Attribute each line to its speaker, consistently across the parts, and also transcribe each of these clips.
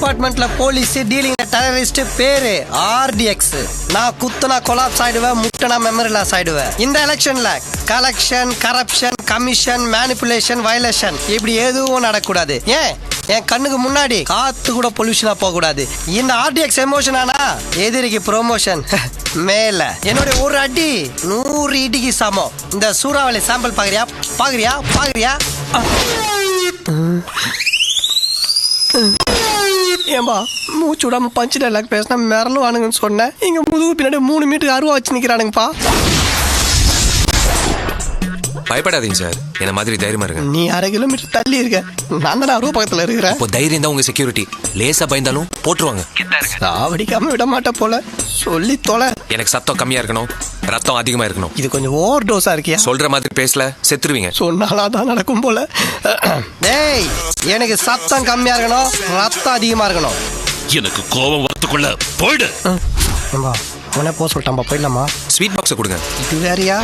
Speaker 1: டிபார்ட்மெண்ட்ல police dealing terrorist பேரு RTX. நான் குத்துனா கொலாப்ஸ் ஆயிடுவேன், முட்டனா மெமரி லாஸ் ஆயிடுவேன். இந்த எலெக்ஷன்ல collection, corruption, commission, manipulation, violation இப்படி எதுவும் நடக்கூடாது. ஏன் என் கண்ணுக்கு முன்னாடி காத்து கூட பொல்யூஷனா போக கூடாது. இந்த ஆர்டிஎக்ஸ் எமோஷன் ஆனா எதிரிக்கு ப்ரொமோஷன். மேல என்னுடைய ஒரு அடி 100 இடிக்கு சமம். இந்த சூறாவளி சாம்பிள் பாக்குறியா பாக்குறியா பாக்குறியா? ஏம்பா மூச்சு விடாம பஞ்சு டைலாக் பேசினா மிரலும் வானுங்கன்னு சொன்னேன். இங்க முதுகு பின்னாடி 3 மீட்டருக்கு அருவா வச்சு நிக்கிறானுங்கப்பா.
Speaker 2: பயப்படாதீங்க சார், என்ன மாதிரி தைரியமா இருங்க.
Speaker 1: நீ 1/2 கிலோமீட்டர் தள்ளி இருக்க, நான் தான் அருவா பக்கத்துல இருக்கிறேன்.
Speaker 2: இப்போ தைரியம் தான் உங்க செக்யூரிட்டி. லேசா பயந்தாலும் போட்டுருவாங்க.
Speaker 1: சாவடிக்காம விட மாட்டேன் போல, சொல்லி தொலை.
Speaker 2: எனக்கு சத்தம் கம்மியா இருக்கணும், ரத்தம் அதிகமா இருக்கணும்.
Speaker 1: இது கொஞ்சம் ஓவர் டோஸா இருக்கியா?
Speaker 2: சொல்ற மாதிரி பேசல, செத்துருவீங்க.
Speaker 1: சொன்னாலாதான் நடக்கும் போல. டேய், எனக்கு சத்தம் கம்மியா இருக்கணும், ரத்தம் அதிகமா இருக்கணும்.
Speaker 3: எனக்கு கோபம் வரத்துக்குள்ள போயிடு.
Speaker 1: உடனே போக சொல்லிட்டாம்பா, போயிடலாமா?
Speaker 2: ஸ்வீட் பாக்ஸை கொடுங்க.
Speaker 1: இது வேறையா?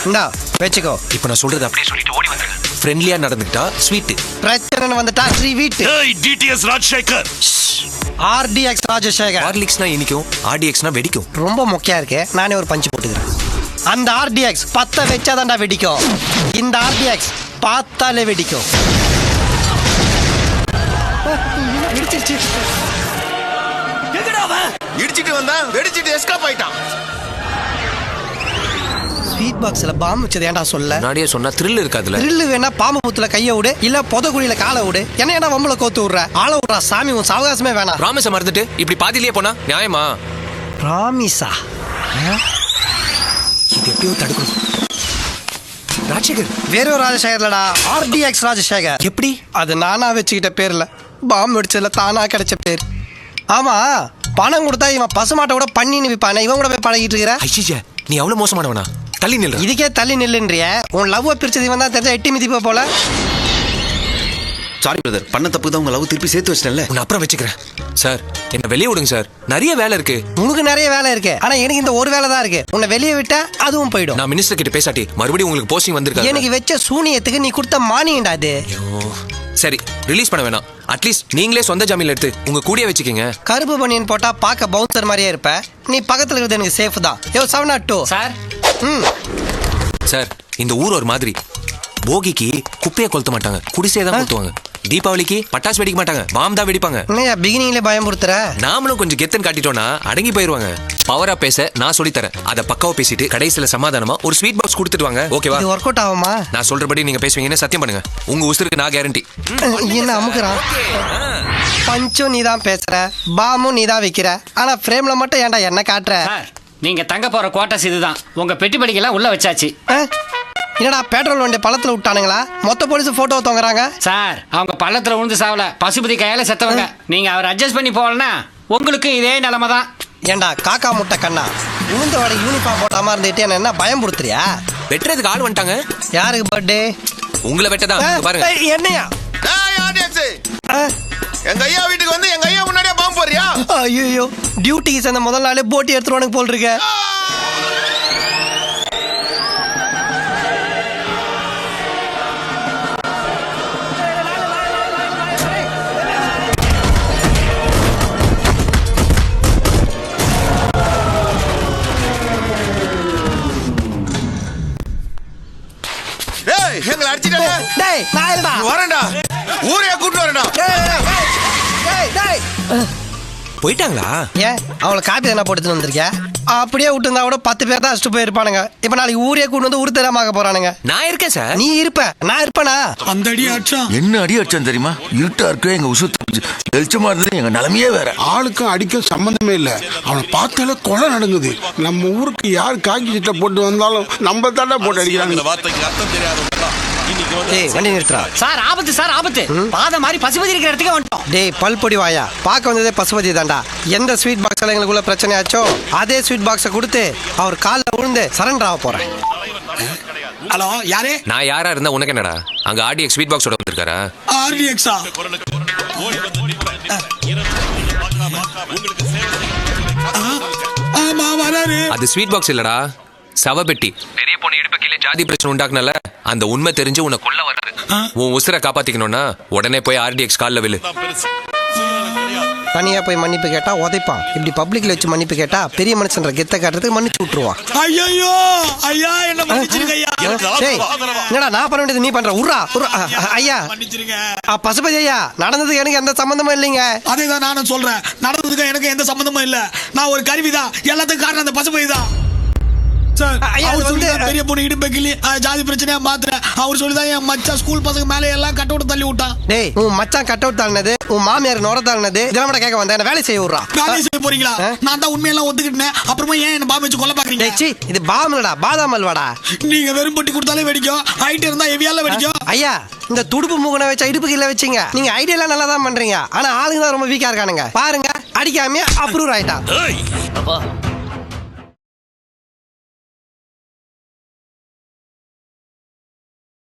Speaker 1: இந்தா வச்சுக்கோ.
Speaker 2: இப்போ நான் சொல்றது அப்படியே சொல்லிட்டு ஓடி வந்துருங்க. ஃப்ரெண்ட்லியா நடந்துக்கிட்டா ஸ்வீட்,
Speaker 1: பிரச்சனை வந்துட்டா ஸ்ரீ வீட்டு.
Speaker 3: ஏய் டிடிஎஸ் ராஜசேகர்,
Speaker 1: ஆர்டிஎக்ஸ் ராஜசேகர்.
Speaker 2: ஹார்லிக்ஸ்னா இனிக்கும், ஆர்டிஎக்ஸ்னா வெடிக்கும்.
Speaker 1: ரொம்ப மொக்கையா இருக்கு, நானே ஒரு பஞ்சு போட்டுக்கிறேன். அந்த ஆர்டிஎக்ஸ் 10 வச்சாதான்டா வெடிக்கும். இந்த ஆர்டிஎக்ஸ் பார்த்தாலே வெடிக்கும். வெடிச்சிருச்சு.
Speaker 4: இடிச்சிட்டு வந்தா வெடிச்சிட்டு எஸ்கேப் ஆயிட்டான்.
Speaker 1: ஸ்வீட் பாக்ஸ்ல பாம்பு வச்சது ஏன்டா சொல்ல?
Speaker 2: நாடியே சொன்னா த்ரில் இருக்காதுல.
Speaker 1: த்ரில் வேணா பாம்பு புத்துல கைய விடு, இல்ல பொதகுழியில காலை விடு. என்ன ஏன்டா வம்பள கோத்து விடுற? ஆள விடுறா சாமி, உன் சாவகாசமே வேணாம்.
Speaker 2: ராமேச மறந்துட்டு இப்படி பாதியிலேயே போனா நியாயமா?
Speaker 1: ராமிசா
Speaker 2: இது எப்படியோ தடுக்கணும். ராஜசேகர்
Speaker 1: வேற ராஜசேகர்லடா, ஆர்டிஎக்ஸ் ராஜசேகர்.
Speaker 2: எப்படி?
Speaker 1: அது நானா வச்சுக்கிட்ட பேர்ல, பாம்பு வெடிச்சதுல தானா கிடைச்ச பேர். ஆமா, பணம் கொடுத்தா இவன் பசுமாட்டை கூட பண்ணின்னு விற்பானே, இவன் கூட போய் பழகிட்டு இருக்கிற.
Speaker 2: ஐயா, நீ அவ்வளவு மோசமானவனா? தள்ளி நில்ற.
Speaker 1: இதுக்கே தள்ளி நில்லுன்றிய? உன் லவ் பிரிச்சது இவன் தான் தெரிஞ்சா எட்டி மிதிப்ப போல.
Speaker 4: சாரி பிரதர், பண்ண தப்பு தான். உங்க லவ் திருப்பி சேர்த்து வச்சிட்டேன்ல.
Speaker 2: உன்னை அப்புறம் வச்சுக்கிறேன் சார். என்ன வெளியே விடுங்க சார், நிறைய வேலை இருக்கு.
Speaker 1: உனக்கு நிறைய வேலை இருக்கு, ஆனா எனக்கு இந்த ஒரு வேலை தான் இருக்கு. உன்னை வெளியே விட்டா அதுவும் போயிடும்.
Speaker 2: நான் மினிஸ்டர் கிட்ட பேசாட்டி மறுபடியும் உங்களுக்கு போஸ்டிங் வந்திருக்காது.
Speaker 1: எனக்கு வச்ச சூனியத்துக்கு நீ கொடுத்த மானியண்டா அது.
Speaker 2: சரி, ரிலீஸ் பண்ண வேணாம். அட்லீஸ்ட் நீங்களே சொந்த ஜாமீன்ல எடுத்து உங்க கூடயே வச்சுக்கீங்க.
Speaker 1: கருப்பு பனியன் போட்டா பார்க்க பவுன்சர் மாதிரியே இருப்ப. நீ பக்கத்துல இருக்கிறது எனக்கு சேஃப் தான். யோ 702
Speaker 5: சார்.
Speaker 2: சார், இந்த ஊர் ஒரு மாதிரி. போகிக்கு குப்பையை கொளுத்த மாட்டாங்க, குடிசையை தான் கொளுத்துவாங்க. தீபாவளிக்கு பட்டாசு வெடிக்க மாட்டாங்க, பாம் தான் வெடிப்பாங்க.
Speaker 1: பிகினிங்ல பயமுறுத்துற.
Speaker 2: நாமளும் கொஞ்சம் கெத்தன் காட்டிட்டோம்னா அடங்கி போயிருவாங்க. பவரா பேச நான் சொல்லித்தரேன், அதை பக்காவா பேசிட்டு கடைசியில சமாதானமா ஒரு ஸ்வீட் பாக்ஸ் கொடுத்துட்டு வாங்க. ஓகேவா?
Speaker 1: இது ஒர்க் அவுட் ஆகுமா?
Speaker 2: நான் சொல்றபடி நீங்க பேசுவீங்கன்னு சத்தியம் பண்ணுங்க. உங்க உசுருக்கு நான் கேரண்டி.
Speaker 1: என்ன அமுக்குறான்? பஞ்சும் நீ தான் பேசுற, பாமும் நீ தான் வைக்கிற, ஆனா ஃப்ரேம்ல மட்டும் ஏன்டா என்ன காட்டுற?
Speaker 5: சார், நீங்க தங்க போற குவார்டர்ஸ் இதுதான். உங்க பெட்டி படிக்கெல்லாம் உள்ள வச்சாச்சு.
Speaker 1: என்னடா பெட்ரோல் வண்டி பள்ளத்துல விட்டானுங்களா? மொத்த போலீஸ் போட்டோ தொங்குறாங்க.
Speaker 5: சார், அவங்க பள்ளத்துல விழுந்து சாவல, பசுபதி கையால செத்தவங்க. நீங்க அவர் அட்ஜஸ்ட் பண்ணி போகலன்னா உங்களுக்கு இதே நிலைமை தான்.
Speaker 1: ஏண்டா காக்கா முட்டை கண்ணா, உளுந்த வடை யூனிஃபார்ம் போட்டாம இருந்துட்டு என்ன பயம்படுத்துறியா?
Speaker 2: வெட்டுறதுக்கு ஆள் வந்துட்டாங்க.
Speaker 1: யாருக்கு பர்த்டே?
Speaker 2: உங்களை வெட்டதான் பாருங்க.
Speaker 1: என்னையா?
Speaker 4: எங்க ஐயா வீட்டுக்கு வந்து எங்க ஐயா முன்னாடியே பாம்பு போறியா?
Speaker 1: ஐயோ, டியூட்டிக்கு சேர்ந்த முதல் நாளே போட்டி எடுத்துருவானுக்கு போல் இருக்க.
Speaker 4: எங்களை அடிச்சிட்டாங்க.
Speaker 1: டேய் நான் இல்லடா,
Speaker 4: வரேன்டா, ஊரைய கூட்டி வரேன்டா.
Speaker 2: போயிட்டாங்களா?
Speaker 1: ஏன் அவளை காப்பி தானே போட்டு வந்திருக்கியா? அப்படியே விட்டுருந்தா கூட 10 பேர் தான் அடிச்சுட்டு போயிருப்பானுங்க. இப்ப நாளைக்கு ஊரே கூட்டு வந்து உருத்தரமாக போறானுங்க.
Speaker 2: நான் இருக்கேன் சார்.
Speaker 1: நீ இருப்ப, நான் இருப்பேனா?
Speaker 6: அந்த அடி அடிச்சா
Speaker 7: என்ன அடி அடிச்சான் தெரியுமா? இருட்டா இருக்க எங்க உசு வெளிச்சமா இருந்தது, எங்க நிலைமையே வேற.
Speaker 6: ஆளுக்கும் அடிக்கும் சம்பந்தமே இல்ல. அவனை பார்த்தாலே கொலை நடங்குது. நம்ம ஊருக்கு யார் காக்கி சட்டை போட்டு வந்தாலும் நம்ம தாண்டா போட்டு அடிக்கிறாங்க.
Speaker 3: வார்த்தைக்கு அர்த்தம் தெரியாதவங்க
Speaker 1: டேய் வண்டி நிறுத்துறா.
Speaker 5: சார் ஆபத்து, சார் ஆபத்து. பாத மாதிரி பசுபதி இருக்கிற இடத்துக்கே வந்துட்டோம்.
Speaker 1: டேய் பல்பொடி வாயா, பார்க்க வந்ததே பசுபதி தாண்டா. எந்த ஸ்வீட் பாக்ஸ்ல எங்களுக்குள்ள பிரச்சனை ஆச்சோ அதே ஸ்வீட் பாக்ஸை கொடுத்து அவர் காலில் விழுந்து சரண்டர் ஆக போறேன்.
Speaker 6: ஹலோ, யாரே?
Speaker 2: நான் யாரா இருந்தா உனக்கு என்னடா? அங்க ஆர்டிஎக்ஸ் ஸ்வீட் பாக்ஸோட வந்திருக்காரா?
Speaker 6: ஆர்டிஎக்ஸா? ஆமா வராரு.
Speaker 2: அது ஸ்வீட் பாக்ஸ் இல்லடா, சவபெட்டி. பெரிய பொண்ணு இடுப்பு கீழே ஜாதி பிரச்சனை உண்டாக்குனல, அந்த உண்மை தெரிஞ்சு உன்னை கொல்ல வர்றாரு. உன் உசுரை காப்பாத்திக்கணும்னா உடனே போய் ஆர்டிஎக்ஸ் கால்ல விழு.
Speaker 1: தனியா போய் மன்னிப்பு கேட்டா உதைப்பான். இப்படி பப்ளிக்ல வச்சு மன்னிப்பு கேட்டா பெரிய மனுஷன்ற கெத்த காட்டுறதுக்கு மன்னிச்சு விட்டுருவான்.
Speaker 8: ஐயோ ஐயா என்ன மன்னிச்சிருங்க ஐயா.
Speaker 1: டேய், என்னடா நான் பண்ண வேண்டியது நீ பண்ற? உர்ரா ஐயா.
Speaker 8: மன்னிச்சிருங்க.
Speaker 1: பசுபதி ஐயா, நடந்ததுக்கு எனக்கு எந்த சம்பந்தமும் இல்லைங்க.
Speaker 8: அதேதான் நானும் சொல்றேன். நடந்ததுக்கு எனக்கு எந்த சம்பந்தமும் இல்ல. நான் ஒரு கருவிதான். எல்லாத்துக்கும் காரணம் அந்த பசுபதி தான். சார்,
Speaker 1: ஐயா,
Speaker 8: அவர்
Speaker 1: அது வந்து
Speaker 8: சொல்லிதான் பெரிய பொண்ணு இடுப்பு கிள்ளி ஜாதி பிரச்சனையா மாத்துறேன். அவர் சொல்லிதான் என் மச்சான் ஸ்கூல் பசங்க மேலே எல்லாம் கட் அவுட் தள்ளி விட்டான்.
Speaker 1: டேய், உன் மச்சான் கட் அவுட் தாழ்னது, உன் மாமியார் நுர தாழ்னது, இதெல்லாம் கூட கேட்க வந்தேன். என்ன வேலை செய்ய விட்றா.
Speaker 8: வேலையை செய்ய போறீங்களா? நான் தான் உண்மையெல்லாம் ஒத்துக்கிட்டேன். அப்புறமா ஏன் என்ன பாம்பு வச்சு கொல்ல பாக்குறீங்க?
Speaker 1: டேய், சீ, இது பாமலடா, பாதாம் அல்வாடா.
Speaker 8: நீங்க வெறும் பட்டி கொடுத்தாலே வெடிக்கும். ஹைட் இருந்தா ஹெவியால வெடிக்கும்.
Speaker 1: ஐயா, இந்த துடுப்பு மூக்கனை வச்சா இடுப்பு கீழ வச்சீங்க. நீங்க ஐடியா நல்லா தான் பண்றீங்க. ஆனா ஆளுங்க தான் ரொம்ப வீக்கா இருக்கானுங்க. பாருங்க, அடிக்காம அப்ரூவ் ஆயிட்டான்.
Speaker 3: ஏய்